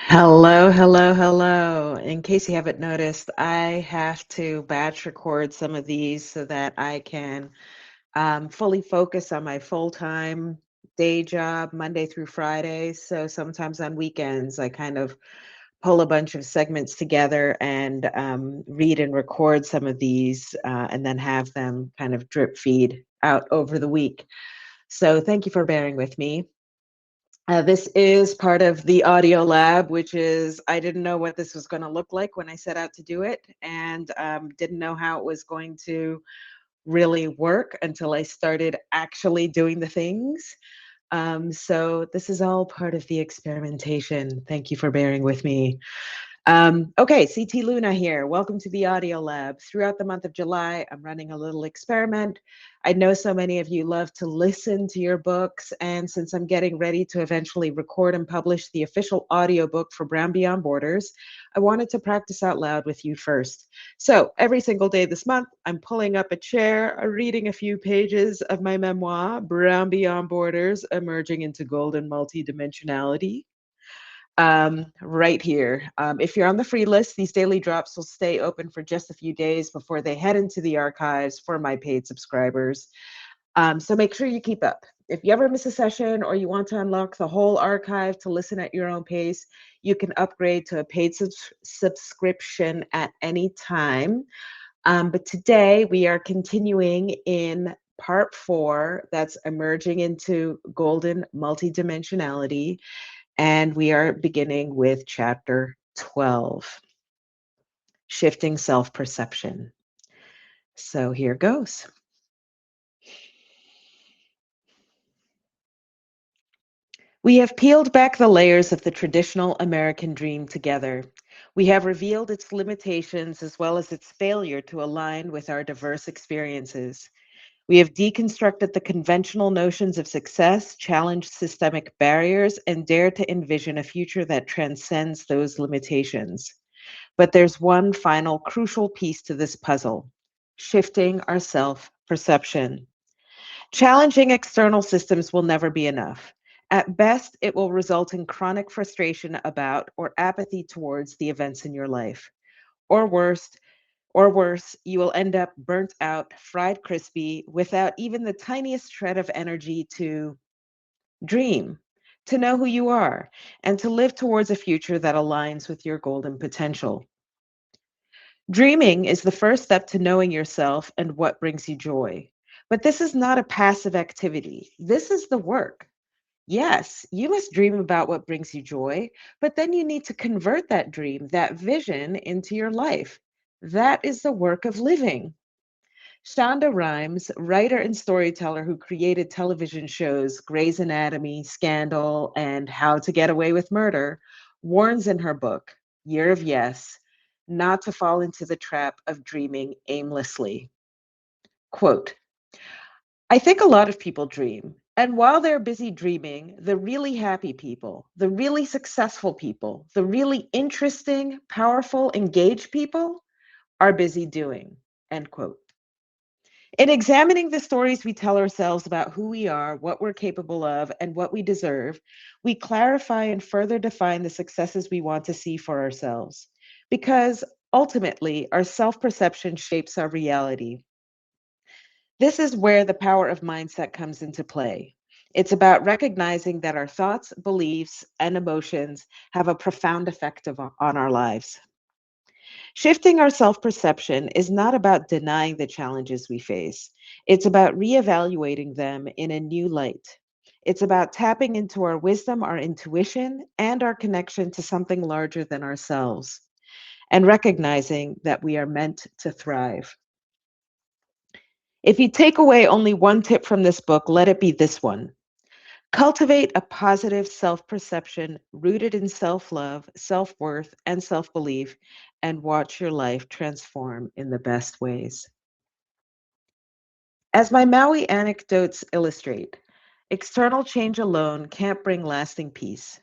Hello, hello, hello. In case you haven't noticed, I have to batch record some of these so that I can fully focus on my full-time day job, Monday through Friday. So sometimes on weekends, I kind of pull a bunch of segments together and read and record some of these and then have them kind of drip feed out over the week. So thank you for bearing with me. This is part of the audio lab, which is, I didn't know what this was going to look like when I set out to do it, and didn't know how it was going to really work until I started actually doing the things. So this is all part of the experimentation. Thank you for bearing with me. Okay, CT Luna here. Welcome to the Audio Lab. Throughout the month of July, I'm running a little experiment. I know so many of you love to listen to your books, and since I'm getting ready to eventually record and publish the official audiobook for Brown Beyond Borders, I wanted to practice out loud with you first. So every single day this month, I'm pulling up a chair, reading a few pages of my memoir, Brown Beyond Borders, Emerging into Golden Multidimensionality, right here. If you're on the free list, these daily drops will stay open for just a few days before they head into the archives for my paid subscribers. So make sure you keep up. If you ever miss a session or you want to unlock the whole archive to listen at your own pace, you can upgrade to a paid subscription at any time. But today we are continuing in part 4, that's emerging into golden multidimensionality. And we are beginning with chapter 12, shifting self-perception. So here goes. We have peeled back the layers of the traditional American dream together. We have revealed its limitations as well as its failure to align with our diverse experiences. We have deconstructed the conventional notions of success, challenged systemic barriers, and dared to envision a future that transcends those limitations. But there's one final crucial piece to this puzzle: shifting our self perception. Challenging external systems will never be enough. At best, it will result in chronic frustration about or apathy towards the events in your life. Or worse, you will end up burnt out, fried crispy, without even the tiniest shred of energy to dream, to know who you are, and to live towards a future that aligns with your golden potential. Dreaming is the first step to knowing yourself and what brings you joy. But this is not a passive activity. This is the work. Yes, you must dream about what brings you joy, but then you need to convert that dream, that vision, into your life. That is the work of living. Shonda Rhimes, writer and storyteller who created television shows Grey's Anatomy, Scandal, and How to Get Away with Murder, warns in her book, Year of Yes, not to fall into the trap of dreaming aimlessly. Quote, I think a lot of people dream. And while they're busy dreaming, the really happy people, the really successful people, the really interesting, powerful, engaged people are busy doing. End quote. In examining the stories we tell ourselves about who we are, what we're capable of, and what we deserve, we clarify and further define the successes we want to see for ourselves. Because ultimately, our self perception shapes our reality. This is where the power of mindset comes into play. It's about recognizing that our thoughts, beliefs, and emotions have a profound effect on our lives. Shifting our self perception is not about denying the challenges we face, it's about reevaluating them in a new light. It's about tapping into our wisdom, our intuition, and our connection to something larger than ourselves, and recognizing that we are meant to thrive. If you take away only one tip from this book, let it be this one: cultivate a positive self perception rooted in self love, self worth, and self belief, and watch your life transform in the best ways. As my Maui anecdotes illustrate, external change alone can't bring lasting peace.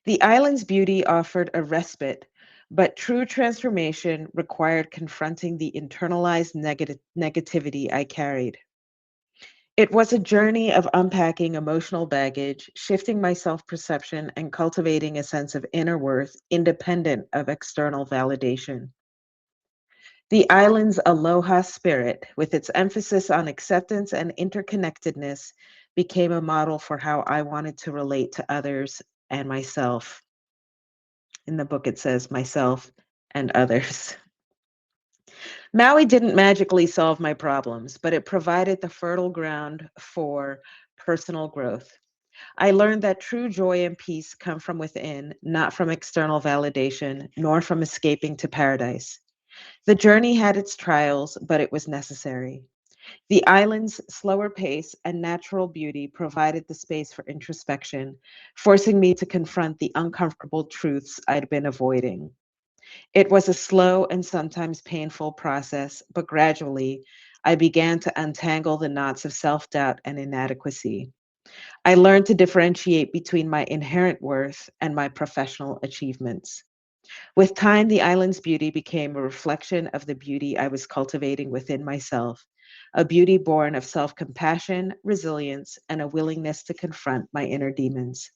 The island's beauty offered a respite, but true transformation required confronting the internalized negativity I carried. It was a journey of unpacking emotional baggage, shifting my self perception, and cultivating a sense of inner worth independent of external validation. The island's aloha spirit, with its emphasis on acceptance and interconnectedness, became a model for how I wanted to relate to others and myself. In the book, it says myself and others. Maui didn't magically solve my problems, but it provided the fertile ground for personal growth. I learned that true joy and peace come from within, not from external validation, nor from escaping to paradise. The journey had its trials, but it was necessary. The island's slower pace and natural beauty provided the space for introspection, forcing me to confront the uncomfortable truths I'd been avoiding. It was a slow and sometimes painful process, but gradually I began to untangle the knots of self doubt and inadequacy. I learned to differentiate between my inherent worth and my professional achievements. With time, the island's beauty became a reflection of the beauty I was cultivating within myself, a beauty born of self compassion, resilience, and a willingness to confront my inner demons.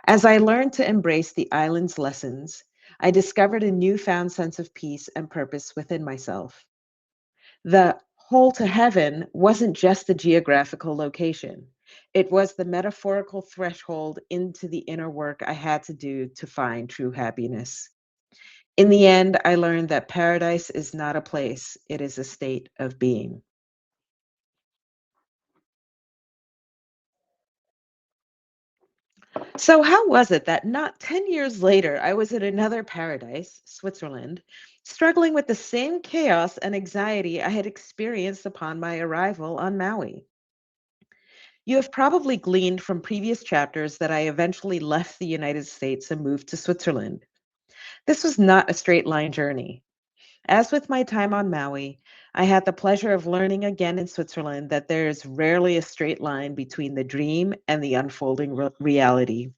As I learned to embrace the island's lessons, I discovered a newfound sense of peace and purpose within myself. The hole to heaven wasn't just the geographical location. It was the metaphorical threshold into the inner work I had to do to find true happiness. In the end, I learned that paradise is not a place, it is a state of being. So, how was it that not 10 years later, I was in another paradise, Switzerland, struggling with the same chaos and anxiety I had experienced upon my arrival on Maui? You have probably gleaned from previous chapters that I eventually left the United States and moved to Switzerland. This was not a straight line journey. As with my time on Maui, I had the pleasure of learning again in Switzerland that there is rarely a straight line between the dream and the unfolding reality.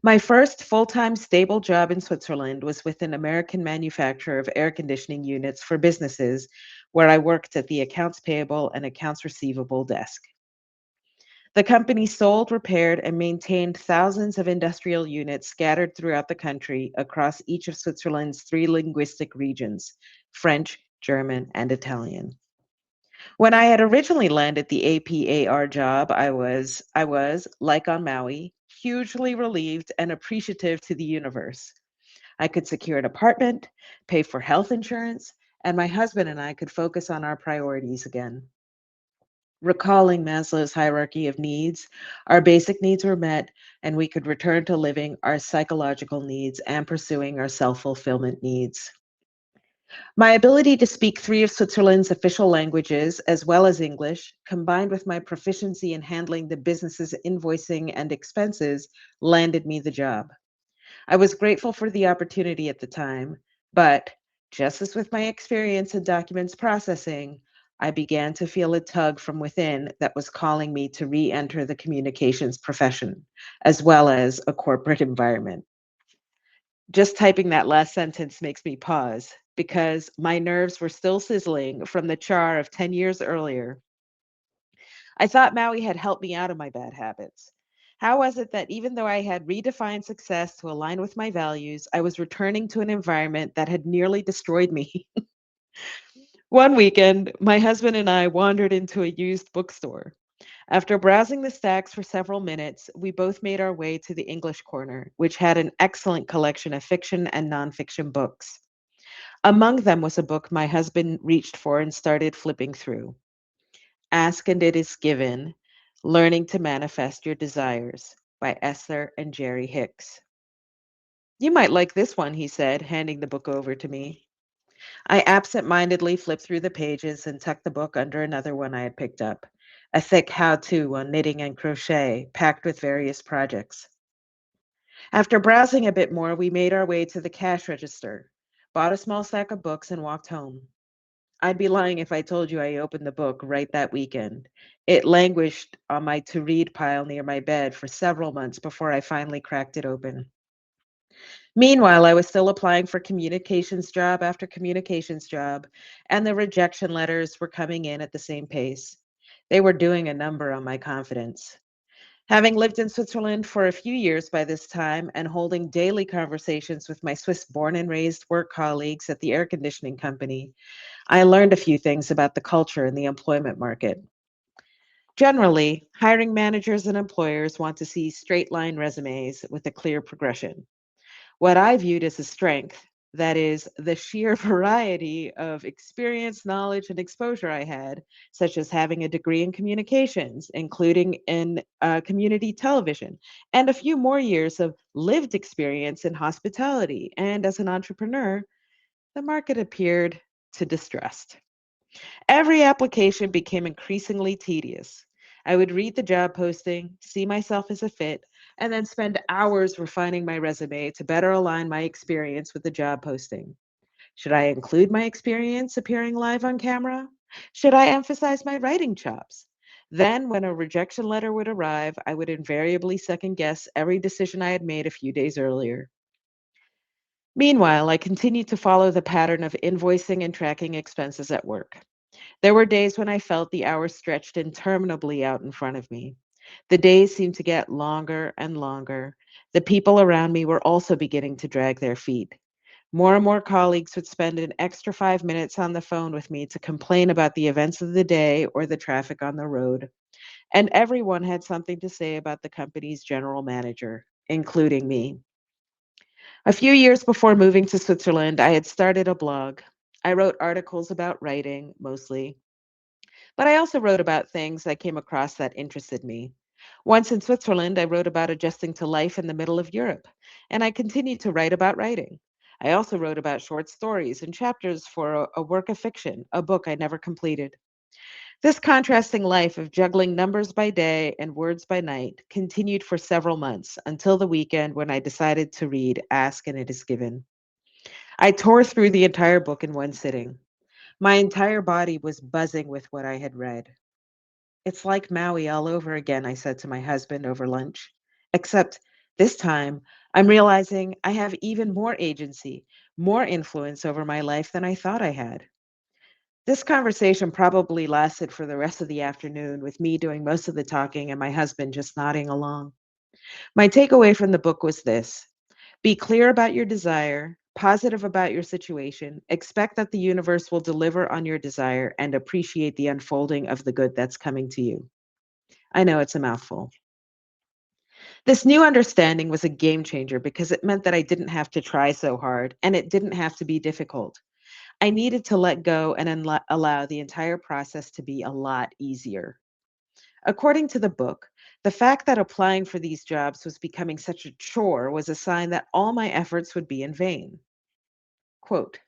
My first full time stable job in Switzerland was with an American manufacturer of air conditioning units for businesses, where I worked at the accounts payable and accounts receivable desk. The company sold, repaired, and maintained thousands of industrial units scattered throughout the country across each of Switzerland's three linguistic regions: French, German, and Italian. When I had originally landed the APAR job, I was, like on Maui, hugely relieved and appreciative to the universe. I could secure an apartment, pay for health insurance, and my husband and I could focus on our priorities again. Recalling Maslow's hierarchy of needs, our basic needs were met, and we could return to living our psychological needs and pursuing our self fulfillment needs. My ability to speak three of Switzerland's official languages, as well as English, combined with my proficiency in handling the business's invoicing and expenses, landed me the job. I was grateful for the opportunity at the time, but just as with my experience in documents processing, I began to feel a tug from within that was calling me to re enter the communications profession, as well as a corporate environment. Just typing that last sentence makes me pause because my nerves were still sizzling from the char of 10 years earlier. I thought Maui had helped me out of my bad habits. How was it that even though I had redefined success to align with my values, I was returning to an environment that had nearly destroyed me? One weekend, my husband and I wandered into a used bookstore. After browsing the stacks for several minutes, we both made our way to the English corner, which had an excellent collection of fiction and nonfiction books. Among them was a book my husband reached for and started flipping through. Ask and It Is Given: Learning to Manifest Your Desires by Esther and Jerry Hicks. You might like this one, he said, handing the book over to me. I absent-mindedly flipped through the pages and tucked the book under another one I had picked up, a thick how-to on knitting and crochet, packed with various projects. After browsing a bit more, we made our way to the cash register, bought a small stack of books, and walked home. I'd be lying if I told you I opened the book right that weekend. It languished on my to read pile near my bed for several months before I finally cracked it open. Meanwhile, I was still applying for communications job after communications job, and the rejection letters were coming in at the same pace. They were doing a number on my confidence. Having lived in Switzerland for a few years by this time and holding daily conversations with my Swiss born and raised work colleagues at the air conditioning company, I learned a few things about the culture in the employment market. Generally, hiring managers and employers want to see straight line resumes with a clear progression. What I viewed as a strength, that is, the sheer variety of experience, knowledge, and exposure I had, such as having a degree in communications, including in community television, and a few more years of lived experience in hospitality and as an entrepreneur, the market appeared to distrust. Every application became increasingly tedious. I would read the job posting, see myself as a fit, and then spend hours refining my resume to better align my experience with the job posting. Should I include my experience appearing live on camera? Should I emphasize my writing chops? Then, when a rejection letter would arrive, I would invariably second guess every decision I had made a few days earlier. Meanwhile, I continued to follow the pattern of invoicing and tracking expenses at work. There were days when I felt the hours stretched interminably out in front of me. The days seemed to get longer and longer. The people around me were also beginning to drag their feet. More and more colleagues would spend an extra 5 minutes on the phone with me to complain about the events of the day or the traffic on the road. And everyone had something to say about the company's general manager, including me. A few years before moving to Switzerland, I had started a blog. I wrote articles about writing, mostly, but I also wrote about things I came across that interested me. Once in Switzerland, I wrote about adjusting to life in the middle of Europe, and I continued to write about writing. I also wrote about short stories and chapters for a work of fiction, a book I never completed. This contrasting life of juggling numbers by day and words by night continued for several months until the weekend when I decided to read Ask and It Is Given. I tore through the entire book in one sitting. My entire body was buzzing with what I had read. It's like Maui all over again, I said to my husband over lunch. Except this time, I'm realizing I have even more agency, more influence over my life than I thought I had. This conversation probably lasted for the rest of the afternoon, with me doing most of the talking and my husband just nodding along. My takeaway from the book was this: be clear about your desire, positive about your situation, expect that the universe will deliver on your desire, and appreciate the unfolding of the good that's coming to you. I know it's a mouthful. This new understanding was a game changer because it meant that I didn't have to try so hard and it didn't have to be difficult. I needed to let go and allow the entire process to be a lot easier. According to the book, the fact that applying for these jobs was becoming such a chore was a sign that all my efforts would be in vain. Quote,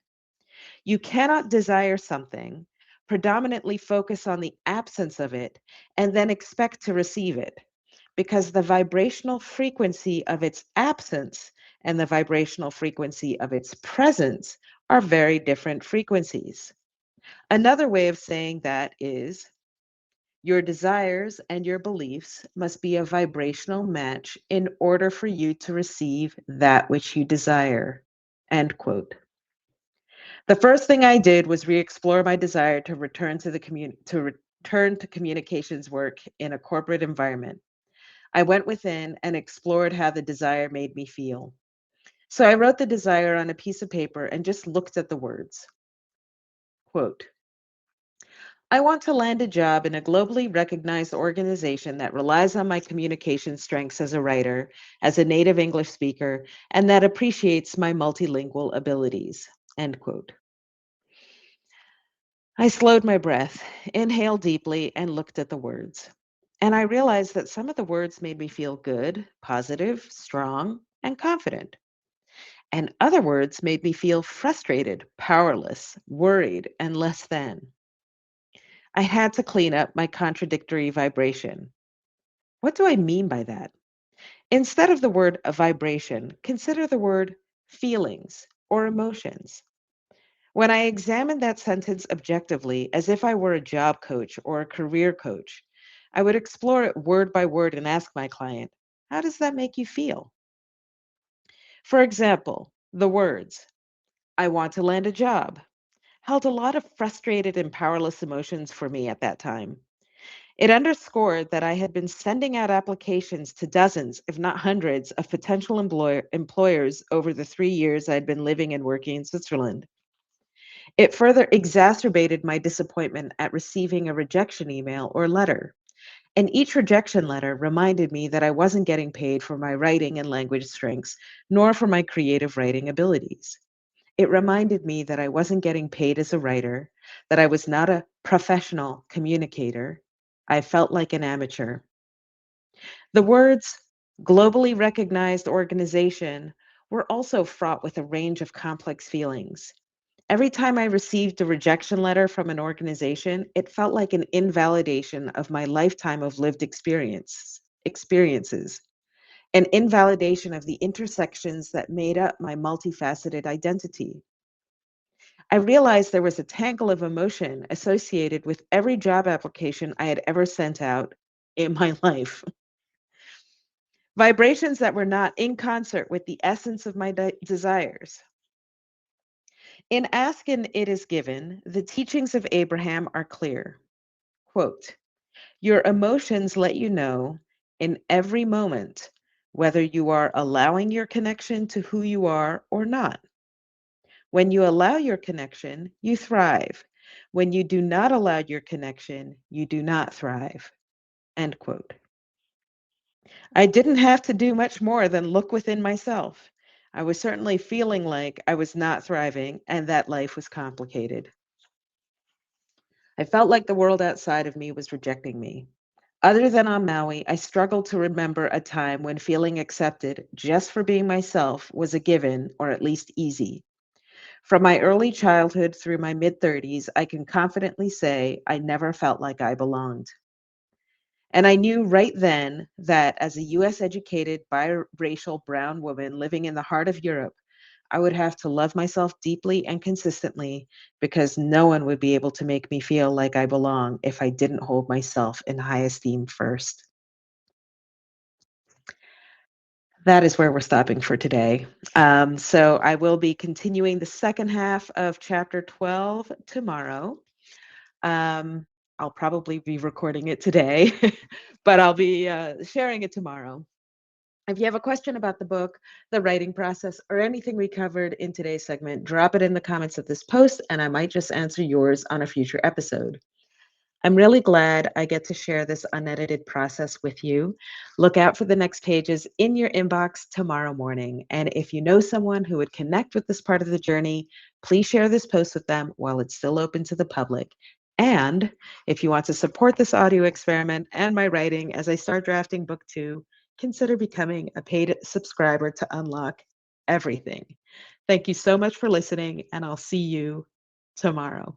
you cannot desire something, predominantly focus on the absence of it, and then expect to receive it, because the vibrational frequency of its absence and the vibrational frequency of its presence are very different frequencies. Another way of saying that is your desires and your beliefs must be a vibrational match in order for you to receive that which you desire. End quote. The first thing I did was re-explore my desire to return to communications work in a corporate environment. I went within and explored how the desire made me feel. So I wrote the desire on a piece of paper and just looked at the words. Quote, I want to land a job in a globally recognized organization that relies on my communication strengths as a writer, as a native English speaker, and that appreciates my multilingual abilities. End quote. I slowed my breath, inhaled deeply, and looked at the words. And I realized that some of the words made me feel good, positive, strong, and confident. And other words made me feel frustrated, powerless, worried, and less than. I had to clean up my contradictory vibration. What do I mean by that? Instead of the word vibration, consider the word feelings or emotions. When I examined that sentence objectively, as if I were a job coach or a career coach, I would explore it word by word and ask my client, how does that make you feel? For example, the words, I want to land a job, held a lot of frustrated and powerless emotions for me at that time. It underscored that I had been sending out applications to dozens, if not hundreds, of potential employers over the 3 years I'd been living and working in Switzerland. It further exacerbated my disappointment at receiving a rejection email or letter. And each rejection letter reminded me that I wasn't getting paid for my writing and language strengths, nor for my creative writing abilities. It reminded me that I wasn't getting paid as a writer, that I was not a professional communicator. I felt like an amateur. The words globally recognized organization were also fraught with a range of complex feelings. Every time I received a rejection letter from an organization, it felt like an invalidation of my lifetime of lived experiences, an invalidation of the intersections that made up my multifaceted identity. I realized there was a tangle of emotion associated with every job application I had ever sent out in my life. Vibrations that were not in concert with the essence of my desires. In Ask and It Is Given, the teachings of Abraham are clear. Quote, your emotions let you know in every moment whether you are allowing your connection to who you are or not. When you allow your connection, you thrive. When you do not allow your connection, you do not thrive. End quote. I didn't have to do much more than look within myself. I was certainly feeling like I was not thriving and that life was complicated. I felt like the world outside of me was rejecting me. Other than on Maui, I struggled to remember a time when feeling accepted just for being myself was a given or at least easy. From my early childhood through my mid 30s, I can confidently say I never felt like I belonged. And I knew right then that as a US educated biracial brown woman living in the heart of Europe, I would have to love myself deeply and consistently because no one would be able to make me feel like I belong if I didn't hold myself in high esteem first. That is where we're stopping for today. So I will be continuing the second half of chapter 12 tomorrow. Um, I'll probably be recording it today, but I'll be sharing it tomorrow. If you have a question about the book, the writing process, or anything we covered in today's segment, drop it in the comments of this post, and I might just answer yours on a future episode. I'm really glad I get to share this unedited process with you. Look out for the next pages in your inbox tomorrow morning. And if you know someone who would connect with this part of the journey, please share this post with them while it's still open to the public. And if you want to support this audio experiment and my writing as I start drafting book 2, consider becoming a paid subscriber to unlock everything. Thank you so much for listening, and I'll see you tomorrow.